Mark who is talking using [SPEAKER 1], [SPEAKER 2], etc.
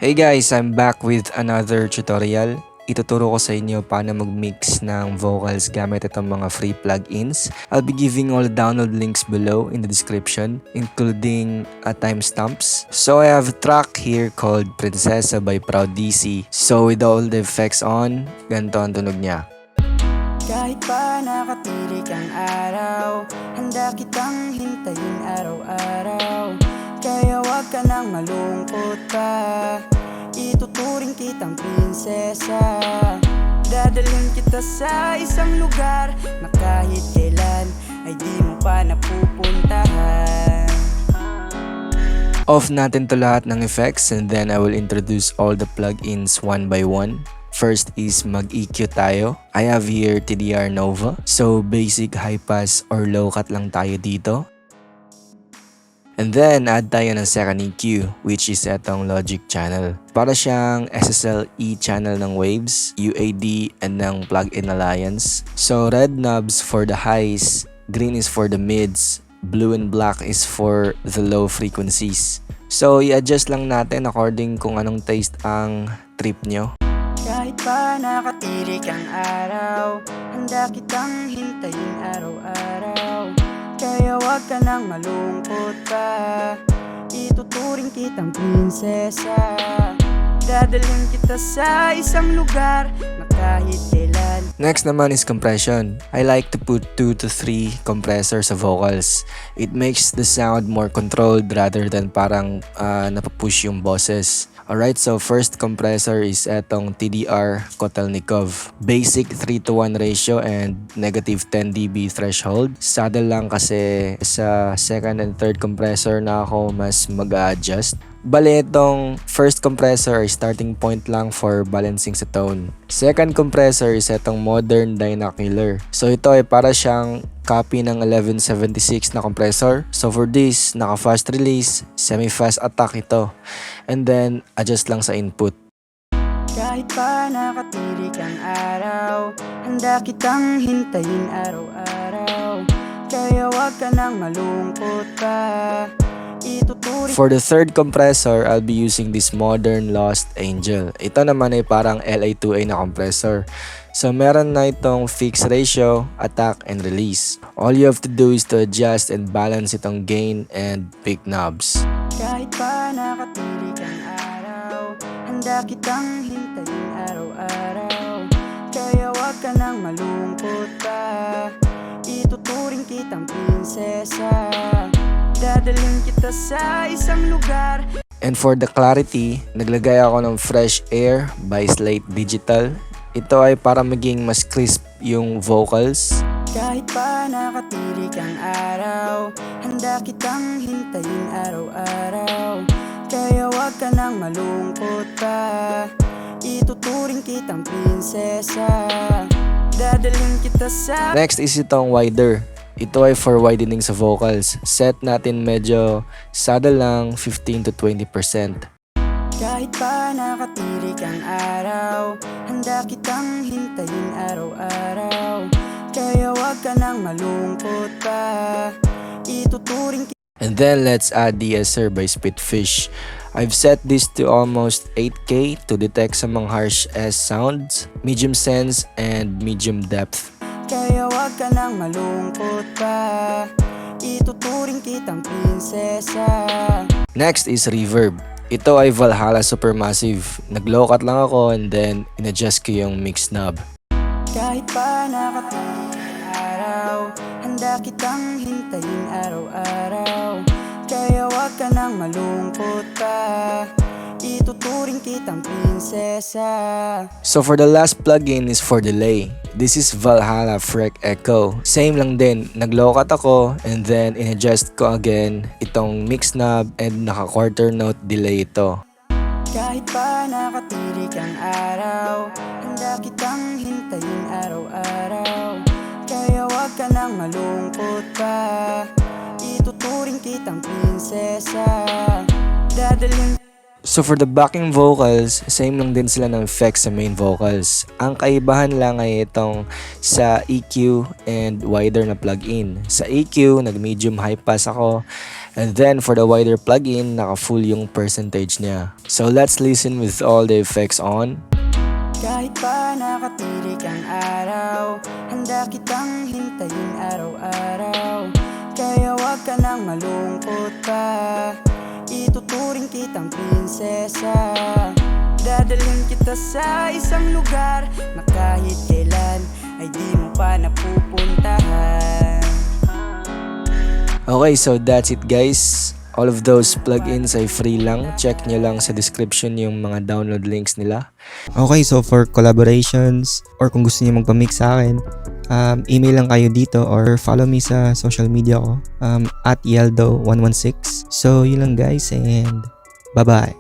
[SPEAKER 1] Hey guys, I'm back with another tutorial. Ituturo ko sa inyo paano mag-mix ng vocals gamit itong mga free plugins. I'll be giving all the download links below in the description, including timestamps. So I have a track here called Prinsesa by Proud DC. So with all the effects on, ganito ang tunog niya.
[SPEAKER 2] Kahit pa nakatirik ang araw, handa kitang hintayin araw-araw. Kaya wag ka nang malungkot pa, ituturing kitang prinsesa. Dadalhin kita sa isang lugar na kahit kailan ay di mo pa napupuntahan.
[SPEAKER 1] Off natin to lahat ng effects and then I will introduce all the plugins one by one. First is mag-EQ tayo. I have here TDR Nova. So basic high pass or low cut lang tayo dito. And then add tayo ng second EQ, which is etong Logic channel. Para siyang SSL-E channel ng waves, UAD, and ng plug-in alliance. So red knobs for the highs, green is for the mids, blue and black is for the low frequencies. So i-adjust lang natin according kung anong taste ang trip nyo.
[SPEAKER 2] Kahit pa nakatirik ang araw, handa kitang hintayin araw-araw. Kaya wag ka nang malungkot pa, ituturing kitang prinsesa. Dadalhin kita sa isang lugar na kahit kailan.
[SPEAKER 1] Next naman is compression. I like to put 2 to 3 compressors sa vocals. It makes the sound more controlled rather than parang napapush yung bosses. Alright, so first compressor is etong TDR Kotelnikov. Basic 3:1 ratio and negative 10 dB threshold. Saddle lang kasi sa second and third compressor na ako mas mag-a-adjust. Bale, itong first compressor ay starting point lang for balancing sa tone. Second compressor is itong ModernDynaKiller. So ito ay para siyang copy ng 1176 na compressor. So for this, naka-fast release, semi-fast attack ito. And then, adjust lang sa input.
[SPEAKER 2] Kahit pa nakatirik ang araw, handa kitang hintayin araw-araw. Kaya wag ka nang malungkot pa, ituturing.
[SPEAKER 1] For the third compressor, I'll be using this ModernLostAngel. Ito naman ay parang LA2A na compressor. So meron na itong fixed ratio, attack, and release. All you have to do is to adjust and balance itong gain and pick knobs.
[SPEAKER 2] Kahit pa nakatirik ang araw, handa kitang hintayin araw-araw. Kaya wag ka nang malungkot pa, ituturing kitang prinsesa. Dadalhin kita sa isang lugar.
[SPEAKER 1] And for the clarity, naglagay ako ng Fresh Air by Slate Digital. Ito ay para maging mas crisp yung vocals.
[SPEAKER 2] Kahit pa nakatirik ang araw, handa kitang hintayin araw-araw. Kaya wag ka nang malungkot pa, ituturing kitang prinsesa. Dadalhin kita sa...
[SPEAKER 1] Next is itong wider. Ito ay for widening sa vocals. Set natin medyo saddle lang 15 to 20%.
[SPEAKER 2] Kahit pa nakatirik ang araw, handa kitang hintayin araw-araw. Kaya wag ka nang malungkot pa, ituturing kita.
[SPEAKER 1] And then let's add DSR by SPITFISH. I've set this to almost 8K to detect some harsh S sounds, medium sense, and medium depth.
[SPEAKER 2] Kaya wag ka nang malungkot pa, ituturing kitang prinsesa.
[SPEAKER 1] Next is reverb. Ito ay ValhallaSupermassive. Nag-low cut lang ako and then in-adjust ko yung mix knob.
[SPEAKER 2] Kahit pa nakatirik ang araw, handa kitang hintayin araw-araw. Kaya wag ka nang malungkot pa, ituturing kitang prinsesa.
[SPEAKER 1] So for the last plugin is for delay. This is ValhallaFreqEcho. Same lang din, nag-low cut ako and then in-adjust ko again itong mix knob and naka-quarter note delay ito.
[SPEAKER 2] Kahit pa nakatirik ang araw, handa kitang hintayin araw-araw. Kaya wag ka nang malungkot pa, ituturing kitang prinsesa. Dadalhin.
[SPEAKER 1] So for the backing vocals, same lang din sila ng effects sa main vocals. Ang kaibahan lang ay itong sa EQ and wider na plugin. Sa EQ, nag-medium high pass ako. And then for the wider plugin, naka-full yung percentage niya. So let's listen with all the effects on.
[SPEAKER 2] Kahit pa nakatirik ang araw, handa kitang hintayin araw-araw. Kaya wag ka nang malungkot pa, ituturing kitang prinsesa. Dadalhin kita sa isang lugar na kahit kailan ay di mo pa napupuntahan.
[SPEAKER 1] Okay, so that's it guys. All of those plugins ay free lang. Check nyo lang sa description yung mga download links nila.
[SPEAKER 3] Okay, so for collaborations or kung gusto niyo magpa-mix sa akin, email lang kayo dito or follow me sa social media ko at Yeldo116. So yun lang guys and bye-bye.